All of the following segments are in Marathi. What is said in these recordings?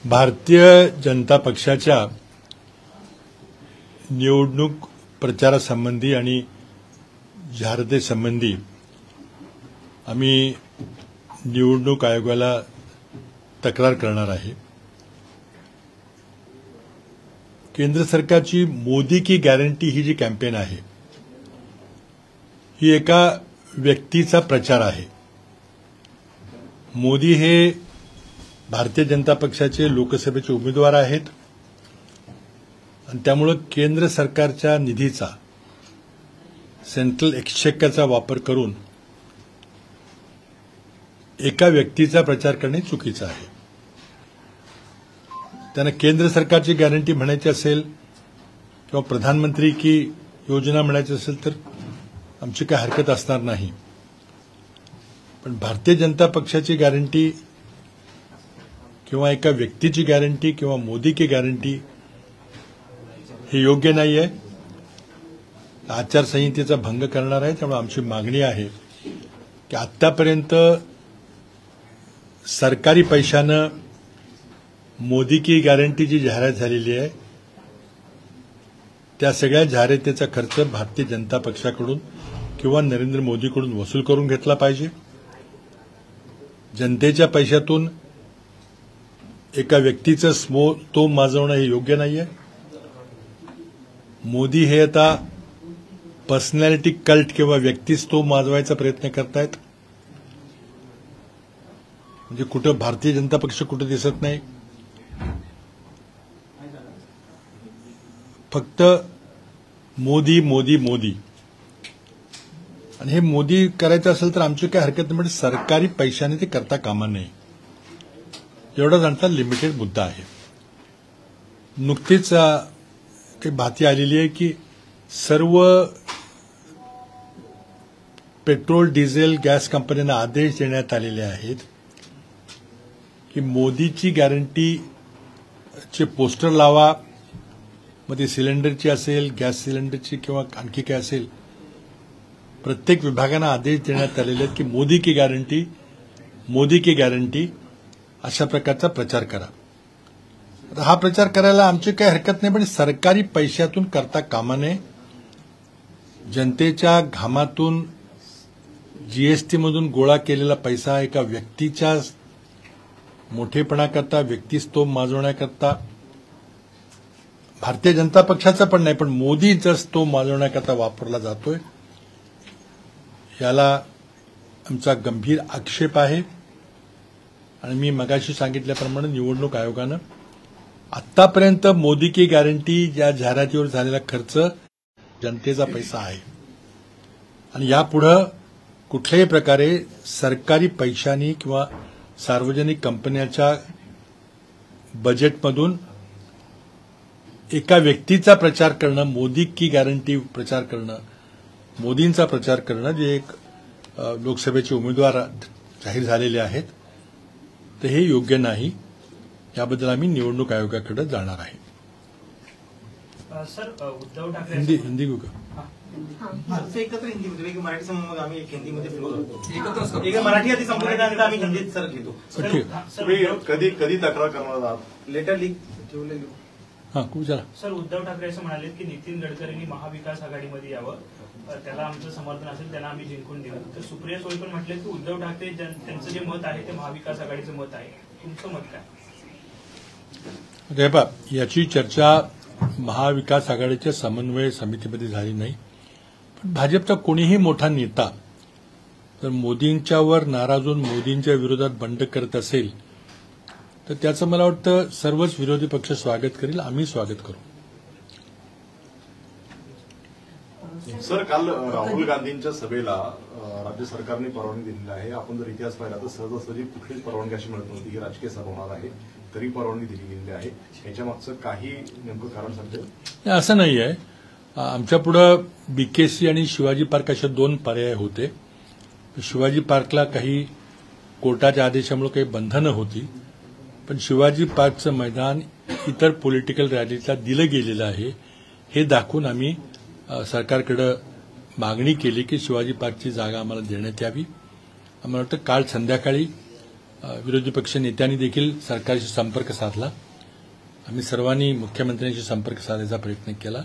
भारतीय जनता पक्षाच्या निवडणूक प्रचारासंबंधी आणि जाहिरातीसंबंधी आम्ही निवडणूक आयोगाला तक्रार करणार आहे। केंद्र सरकारची मोदी की गॅरंटी ही जी कॅम्पेन आहे ही एका व्यक्तीचा प्रचार आहे। मोदी हे भारतीय जनता पक्षाचे लोकसभेचे उमेदवार आहेत आणि त्यामुळे केंद्र सरकारच्या निधीचा सेंट्रल एक्सचेकरचा वापर करून एका व्यक्तीचा प्रचार करणे चुकीचे आहे। त्यांना केंद्र सरकारची गॅरंटी म्हणायची असेल किंवा प्रधानमंत्री की योजना म्हणायची असेल तर आमची काही हरकत असणार नाही, पण भारतीय जनता पक्षाची गॅरंटी किंवा एका व्यक्तीची गॅरंटी किंवा मोदी की गॅरंटी हे योग्य नाही आहे। आचारसंहितेचा भंग करणार आहे। त्यामुळे आमची मागणी आहे की आतापर्यंत सरकारी पैशाने मोदी की गॅरंटी जी जाहिरात झालेली आहे त्या सगळ्या जाहिरातीचा खर्च भारतीय जनता पक्षाकडून किंवा नरेंद्र मोदीकडून वसूल करून घेतला पाहिजे। जनतेच्या पैशातून एका व्यक्तीचं तोम माजवणं हे योग्य नाहीये। मोदी हे आता पर्सनॅलिटी कल्ट किंवा व्यक्तीच तोम माजवायचा प्रयत्न करतायत। म्हणजे कुठं भारतीय जनता पक्ष कुठं दिसत नाही, फक्त मोदी मोदी मोदी। आणि हे मोदी करायचं असेल तर आमची काही हरकत नाही, म्हणजे सरकारी पैशाने ते करता कामा नये एवढाच आमचा लिमिटेड मुद्दा आहे। नुकतीच काही बातमी आलेली आहे की सर्व पेट्रोल डिझेल गॅस कंपन्यांना आदेश देण्यात आलेले आहेत की मोदीची गॅरंटीचे पोस्टर लावा, मग ती सिलेंडरची असेल, गॅस सिलेंडरची किंवा आणखी काय असेल, प्रत्येक विभागांना आदेश देण्यात आलेले आहेत की मोदी की गॅरंटी मोदी की गॅरंटी अशा प्रकारचा प्रचार करा। हा प्रचार करायला आमची काही हरकत नाही, पण सरकारी पैशातून करता कामा नये। जनतेच्या घामातून जीएसटी मधून गोळा केलेला पैसा एका व्यक्तीच्या मोठेपणाकरता व्यक्तिस्तव माजवण्याकरता, भारतीय जनता पक्षाचा पण नाही पण मोदीचाच तो माजवण्याकरता वापरला जातोय, याला आमचा गंभीर आक्षेप आहे। आणि मी मगाशी सांगितल्याप्रमाणे निवडणूक आयोगानं आतापर्यंत मोदी की गॅरंटी या जाहिरातीवर झालेला खर्च जनतेचा पैसा आहे आणि यापुढे कुठल्याही प्रकारे सरकारी पैशांनी किंवा सार्वजनिक कंपन्यांच्या बजेटमधून एका व्यक्तीचा प्रचार करणं, मोदी की गॅरंटी प्रचार करणं, मोदींचा प्रचार करणं, जे एक लोकसभेचे उमेदवार जाहीर झालेले आहेत, तर हे योग्य नाही। याबद्दल आम्ही निवडणूक आयोगाकडे जाणार आहे। सर, उद्धव ठाकरे हिंदी को एकत्र हिंदी मराठी समोर आम्ही एक हिंदीमध्ये फिरवतो, एक मराठी आधी संपूर्ण आम्ही हिंदीत सर घेतो। कधी कधी तक्रार करणार आहात? लेटर लीक ठेवले। हां, खूप झाला सर, उद्धव ठाकरे असं म्हणाले की नितीन गडकरींनी महाविकास आघाडीमध्ये यावं, त्याला आमचं समर्थन असेल, त्यांना आम्ही जिंकून दिलं। तर सुप्रिया सुळे पण म्हटले की उद्धव ठाकरे त्यांचं जे मत आहे ते महाविकास आघाडीचं मत आहे, तुमचं मत काय? रेबा, याची चर्चा महाविकास आघाडीच्या समन्वय समितीमध्ये झाली नाही, पण भाजपचा कोणीही मोठा नेता जर मोदींच्यावर नाराज होऊन मोदींच्या विरोधात बंड करत असेल तर त्याचं मला वाटतं सर्वच विरोधी पक्ष स्वागत करेल, आम्ही स्वागत करू। सर, काल राहुल गांधींच्या सभेला राज्य सरकारने परवानगी दिलेली आहे। आपण जर इतिहास पाहिला तर सहजासहजी कुठलीच परवानगी अशी मिळत नव्हती की राजकीय सभा होणार आहे, तरी परवानगी दिली गेलेली आहे। याच्या मागचं काही नेमकं कारण सांगते? असं नाही आहे। आमच्यापुढे बीकेसी आणि शिवाजी पार्क असे दोन पर्याय होते। शिवाजी पार्कला काही कोर्टाच्या आदेशामुळे काही बंधनं होती, पण शिवाजी पार्कचं मैदान इतर पॉलिटिकल रॅलीला दिलं गेलेलं आहे हे दाखवून आम्ही सरकारकडे मागणी केली की शिवाजी पार्कची जागा आम्हाला देण्यात यावी। आम्हाला वाटतं काल संध्याकाळी विरोधी पक्ष नेत्यांनी देखील सरकारशी संपर्क साधला. आम्ही सर्वांनी मुख्यमंत्र्यांशी संपर्क साधायचा प्रयत्न केला.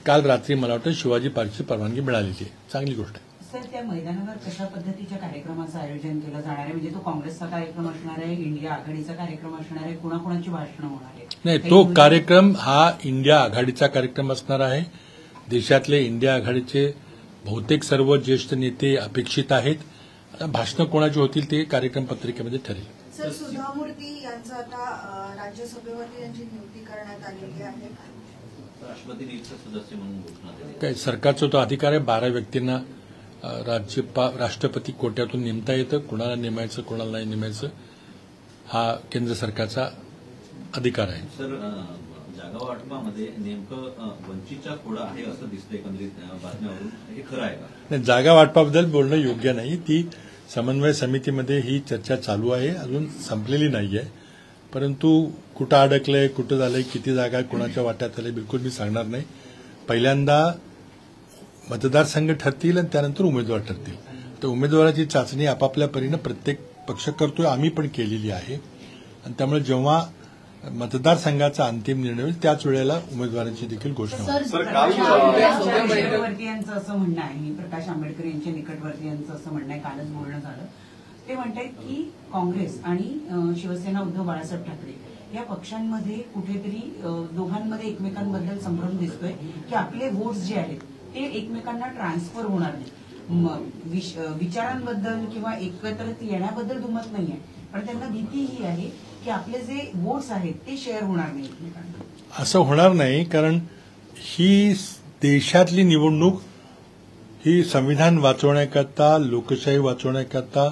काल रात्री मला वाटतं शिवाजी पार्कची परवानगी मिळालेली आहे. चांगली गोष्ट आहे. सर, त्या मैदानावर कशा पद्धतीच्या कार्यक्रमाचं आयोजन केलं जाणार आहे? म्हणजे तो काँग्रेसचा कार्यक्रम असणार आहे, इंडिया आघाडीचा कार्यक्रम असणार आहे, कुणाकुणाची भाषणं होणार आहे? नाही, तो कार्यक्रम हा इंडिया आघाडीचा कार्यक्रम असणार आहे. देशातले इंडिया आघाडीचे बहुतेक सर्व ज्येष्ठ नेते अपेक्षित आहेत. आता भाषणं कोणाची होतील ते कार्यक्रम पत्रिकेमध्ये ठरेल. सर, सुधा मूर्ती यांचं आता राज्यसभेवरती यांची नियुक्ती करण्यात आलेली आहे. राष्ट्रपती नीटचे सदस्य म्हणून घोषणा केली. काय सरकारचा तो अधिकार आहे. 12 व्यक्तींना राष्ट्रपती कोट्यातून नेमता येतं. कुणाला नेमायचं कुणाला नाही नेमायचं हा केंद्र सरकारचा अधिकार आहे. सर, जागा वाटपामध्ये नेमकं वंचितचा खोडा आहे असं दिसतं एकंदरीत बातम्यावरून. हे खरं आहे का? नाही, जागा वाटपाबद्दल बोलणं योग्य नाही. ती समन्वय समितीमध्ये ही चर्चा चालू आहे, अजून संपलेली नाहीये. परंतु कुठं अडकलंय, कुठं झालंय, किती जागा कुणाच्या वाट्यात आल्या बिलकुल मी सांगणार नाही. पहिल्यांदा मतदारसंघ ठरतील आणि त्यानंतर उमेदवार ठरतील. तर उमेदवाराची चाचणी आपापल्या परीनं प्रत्येक पक्ष करतोय, आम्ही पण केलेली आहे. आणि त्यामुळे जेव्हा मतदारसंघाचा अंतिम निर्णय होईल त्याच वेळेला उमेदवारांची देखील घोषणा होईल. निकटवर्तीयांचं असं म्हणणं आहे, प्रकाश आंबेडकर यांच्या निकटवर्तीयांचं असं म्हणणं आहे, कालच बोलणं झालं. ते म्हणतात की काँग्रेस आणि शिवसेना उद्धव बाळासाहेब ठाकरे या पक्षांमध्ये कुठेतरी दोघांमध्ये एकमेकांबद्दल संभ्रम दिसतोय की आपले वोट्स जे आहेत ते एकमेकांना ट्रान्सफर होणार नाही. विचारांबद्दल किंवा एकत्रित येण्याबद्दल दुमत नाहीये, पण त्यांना भीती ही आहे की आपले जे वोट्स आहेत ते शेअर होणार नाही एकमेकांना. असं होणार नाही, कारण ही देशातली निवडणूक ही संविधान वाचवण्याकरता, लोकशाही वाचवण्याकरता,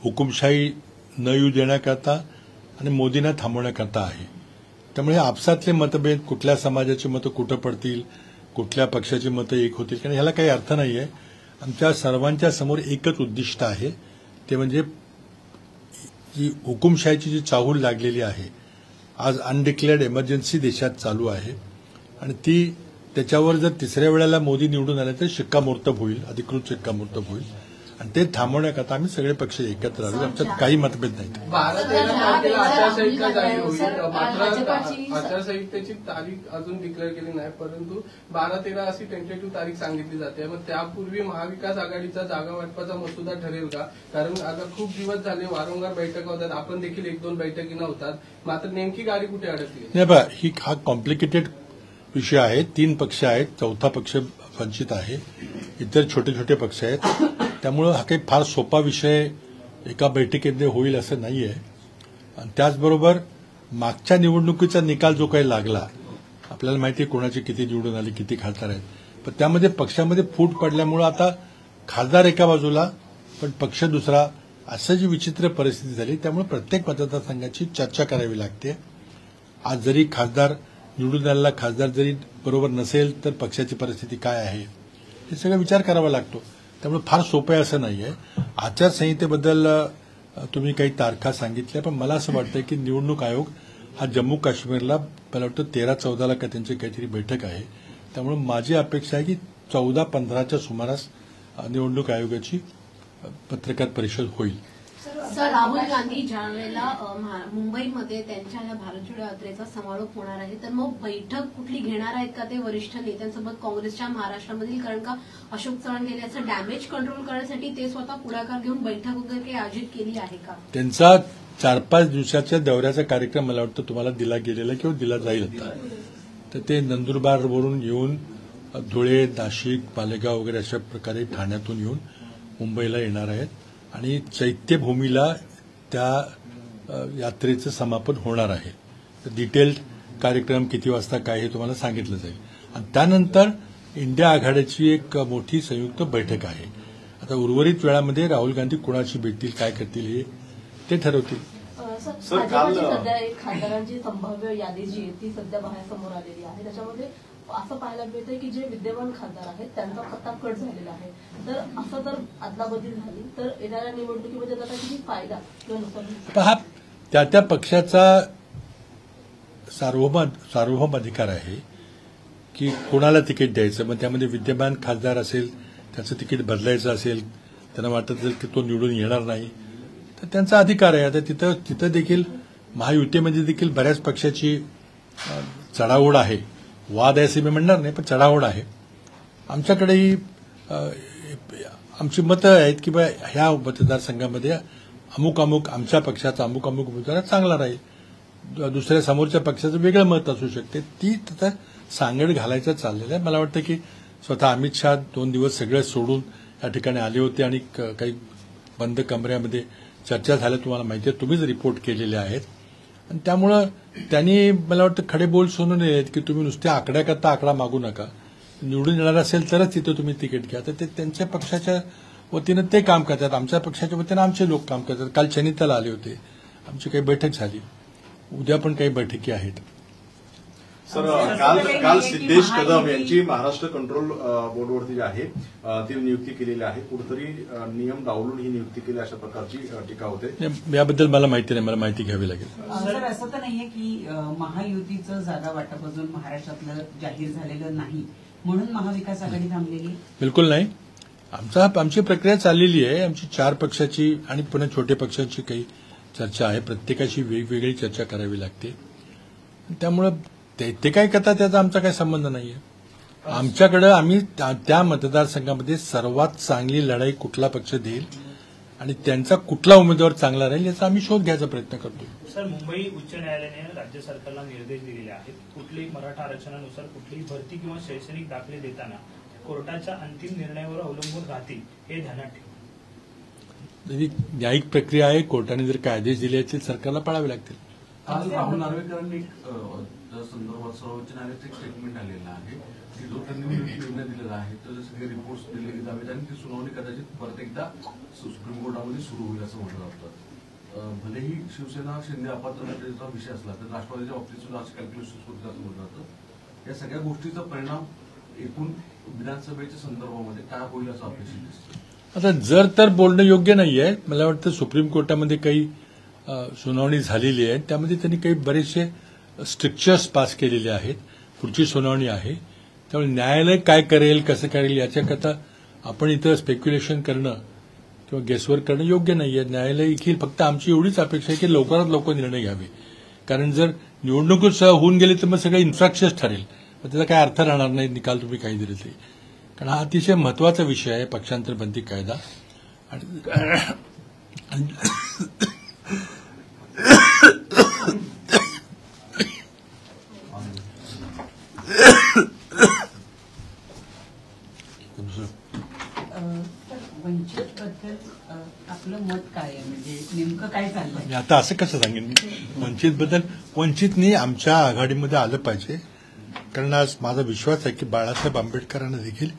हुकुमशाही न येऊ देण्याकरता आणि मोदींना थांबवण्याकरता आहे. त्यामुळे आपसातले मतभेद, कुठल्या समाजाची मतं कुठं पडतील, कुठल्या पक्षाची मतं एक होतील, कारण ह्याला काही अर्थ नाहीये. आमच्या सर्वांच्या समोर एकच उद्दिष्ट आहे, ते म्हणजे जी हुकुमशाहीची जी चाहूल लागलेली आहे, आज अनडिक्लेअर्ड इमर्जन्सी देशात चालू आहे आणि त्याच्यावर जर तिसऱ्या वेळेला मोदी निवडून आले तर शिक्कामोर्तब होईल, अधिकृत शिक्कामोर्तब होईल. आणि ते थांबवण्याकरता आम्ही सगळे पक्ष एकत्र राहू. आमच्यात काही मतभेद नाही. 12-13 तारखेला आचारसंहिता जाहीर होईल. मात्र आचारसंहितेची तारीख अजून डिक्लेअर केली नाही, परंतु 12-13 अशी टेंटेटिव्ह तारीख सांगितली जाते. मग त्यापूर्वी महाविकास आघाडीचा जागा वाटपाचा मसुदा ठरेल का? कारण आता खूप दिवस झाले वारंवार बैठका होतात, आपण देखील 1-2 बैठकी नव्हतात, मात्र नेमकी गाडी कुठे अडकली? नाही बा, हा कॉम्प्लिकेटेड विषय आहे. 3 पक्ष आहेत, 4था पक्ष वंचित आहे, इतर छोटे छोटे पक्ष आहेत. त्यामुळं हा काही फार सोपा विषय एका बैठकीमध्ये होईल असं नाहीये. आणि त्याचबरोबर मागच्या निवडणुकीचा निकाल जो काही लागला, आपल्याला माहिती आहे कोणाची किती निवडून आली, किती खासदार आहेत, पण त्यामध्ये पक्षामध्ये फूट पडल्यामुळं आता खासदार एका बाजूला पण पक्ष दुसरा, असं जी विचित्र परिस्थिती झाली. त्यामुळे प्रत्येक मतदारसंघाची चर्चा करावी लागते. आज जरी खासदार निवडून आलेला खासदार जरी बरोबर नसेल तर पक्षाची परिस्थिती काय आहे हे सगळं विचार करावा लागतो. त्यामुळे फार सोपं आहे असं नाहीये. आचारसंहितेबद्दल तुम्ही काही तारखा सांगितल्या, पण मला असं वाटतं की निवडणूक आयोग हा जम्मू काश्मीरला मला वाटतं 13-14 का त्यांची काहीतरी बैठक आहे. त्यामुळे माझी अपेक्षा आहे की 14-15च्या सुमारास निवडणूक आयोगाची पत्रकार परिषद होईल. सर, राहुल गांधी ज्या वेळेला मुंबईमध्ये त्यांच्या या भारत जोडो यात्रेचा समारोप होणार आहे, तर मग बैठक कुठली घेणार आहेत का ते वरिष्ठ नेत्यांसोबत काँग्रेसच्या महाराष्ट्रामधील? कारण का अशोक चव्हाण गेले असं डॅमेज कंट्रोल करण्यासाठी ते स्वतः पुढाकार घेऊन बैठक वगैरे काही आयोजित केली आहे का? त्यांचा 4-5 दिवसाच्या दौऱ्याचा कार्यक्रम मला वाटतं तुम्हाला दिला गेलेला किंवा दिला जाईल आता. तर ते नंदुरबारवरून येऊन धुळे, नाशिक, मालेगाव वगैरे अशा प्रकारे ठाण्यातून येऊन मुंबईला येणार आहेत आणि चैत्यभूमीला त्या यात्रेचं समापन होणार आहे. तर डिटेल्ड कार्यक्रम किती वाजता काय हे तुम्हाला सांगितलं जाईल. आणि त्यानंतर इंडिया आघाडीची एक मोठी संयुक्त बैठक आहे. आता उर्वरित वेळामध्ये राहुल गांधी कुणाशी भेटतील, काय करतील हे ते ठरवतील. सर, काल सध्या एक खासदारांची संभाव्य यादी जी आहे ती सध्या बाहेर समोर आलेली आहे. त्याच्यामध्ये असं पाहायला मिळतंय की जे विद्यमान खासदार आहेत त्यांचा पत्ता कट झालेला आहे. तर असं जर अदलाबदल झाली तर येणाऱ्या निवडणुकीमध्ये त्याचा किती फायदा किंवा नुकसान? हा त्या पक्षाचा सार्वभौम अधिकार आहे की कोणाला तिकीट द्यायचं. मग त्यामध्ये विद्यमान खासदार असेल, त्याचं तिकीट बदलायचं असेल, त्यांना वाटत असेल की तो निवडून येणार नाही, तर त्यांचा अधिकार आहे. आता तिथं देखील महायुतीमध्ये देखील बऱ्याच पक्षाची चढाओढ आहे. वाद आहे असं मी म्हणणार नाही, पण चढाओढ आहे. आमच्याकडेही आमची मतं आहेत की बा ह्या मतदारसंघामध्ये अमुक आमच्या पक्षाचा अमुक उमेदवार चांगला राहील, दुसऱ्या समोरच्या पक्षाचं वेगळं मत असू शकते. ती तिथं सांगड घालायचं चाललेलं आहे. मला वाटतं की स्वतः अमित शहा 2 दिवस सगळं सोडून या ठिकाणी आले होते आणि काही बंद कमऱ्यामध्ये चर्चा झाल्या, तुम्हाला माहिती आहे, तुम्हीच रिपोर्ट केलेले आहेत. आणि त्यामुळं त्यांनी मला वाटतं खडे बोल सोडून आहेत की तुम्ही नुसत्या आकड्याकरता आकडा मागू नका, निवडून येणार असेल तरच तिथं तुम्ही तिकीट घ्या. तर ते त्यांच्या पक्षाच्या वतीनं ते काम करतात, आमच्या पक्षाच्या वतीनं आमचे लोक काम करतात. काल चनिताला आले होते, आमची काही बैठक झाली, उद्या पण काही बैठकी आहेत. सर काल सिद्धेश कदम यांची महाराष्ट्र कंट्रोल बोर्डवरती जी आहे ती नियुक्ती केलेली आहे. कुठेतरी नियम डावलून ही नियुक्ती केली अशा प्रकारची टीका होते. याबद्दल मला माहिती नाही, मला माहिती घ्यावी लागेल. सर, असं तर नाहीये की महायुतीचं जागा वाटप अजून महाराष्ट्रातलं जाहीर झालेलं नाही म्हणून महाविकास आघाडी थांबलेली? बिलकुल नाही. आमची प्रक्रिया चाललेली आहे. आमची 4 पक्षाची आणि पुन्हा छोट्या पक्षांची काही चर्चा आहे. प्रत्येकाची वेगवेगळी चर्चा करावी लागते. त्यामुळं ते काय करतात त्याचा आमचा काही संबंध नाहीये. आमच्याकडे आम्ही त्या मतदारसंघामध्ये सर्वात चांगली लढाई कुठला पक्ष देईल आणि त्यांचा कुठला उमेदवार चांगला राहील याचा आम्ही शोध घ्यायचा प्रयत्न करतो. सर, मुंबई उच्च न्यायालयाने राज्य सरकारला निर्देश दिलेले आहेत. कुठलीही मराठा आरक्षणानुसार कुठलीही भरती किंवा शैक्षणिक दाखले देताना कोर्टाच्या अंतिम निर्णयावर अवलंबून राहतील हे ध्यानात ठेवा. ही न्यायिक प्रक्रिया आहे. कोर्टाने जर काय आदेश दिले असतील सरकारला पाळावे लागतील. आज राहुल नार्वेकरांनी त्या संदर्भात सर्वोच्च न्यायालयाचं एक स्टेटमेंट आलेलं आहे की जो त्यांनी निर्णय दिलेला आहे तर सगळे रिपोर्ट्स दिले जावेत आणि ती सुनावणी कदाचित परत एकदा सुप्रीम कोर्टामध्ये सुरू होईल असं म्हटलं जातं. भलेही शिवसेना शिंदे अपात्रतेचा विषय असला तर राष्ट्रवादीच्या बाबतीत सुद्धा असं कॅल्क्युलेशन होतं असं म्हटलं जातं. या सगळ्या गोष्टीचा परिणाम एकूण विधानसभेच्या संदर्भामध्ये काय होईल असं अपेक्षित दिसतं. आता जर तर बोलणं योग्य नाहीये. मला वाटतं सुप्रीम कोर्टामध्ये काही सुनावणी झालेली आहे, त्यामध्ये त्यांनी काही बरेचसे स्ट्रिक्चर्स पास केलेले आहेत. पुढची सुनावणी आहे, त्यामुळे न्यायालय काय करेल कसं करेल याच्याकरता आपण इथं स्पेक्युलेशन करणं किंवा गेसवर्क करणं योग्य नाहीये. न्यायालय देखील फक्त आमची एवढीच अपेक्षा आहे की लवकरात लवकर निर्णय घ्यावे. कारण जर निवडणूकच होऊन गेली तर मग सगळं इन्फ्रॅक्शन्स ठरेल, त्याचा काय अर्थ राहणार नाही निकाल तुम्ही काही दिले ते. कारण हा अतिशय महत्वाचा विषय आहे पक्षांतर बंदी कायदा. वंचितबद्दल आपलं मत काय आहे, म्हणजे नेमकं काय चाललंय? आता असं कसं सांगेन मी वंचितनी आमच्या आघाडीमध्ये आलं पाहिजे. कारण आज माझा विश्वास आहे की बाळासाहेब आंबेडकरांना देखील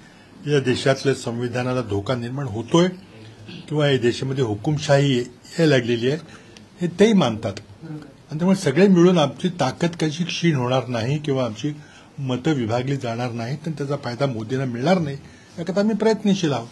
या देशातल्या संविधानाला धोका निर्माण होतोय किंवा या देशामध्ये हुकुमशाही यायला लागलेली आहे हे तेही मानतात. आणि त्यामुळे सगळे मिळून आमची ताकद कशी क्षीण होणार नाही किंवा आमची मतं विभागली जाणार नाहीत आणि त्याचा फायदा मोदींना मिळणार नाही याकरता आम्ही प्रयत्नशील आहोत.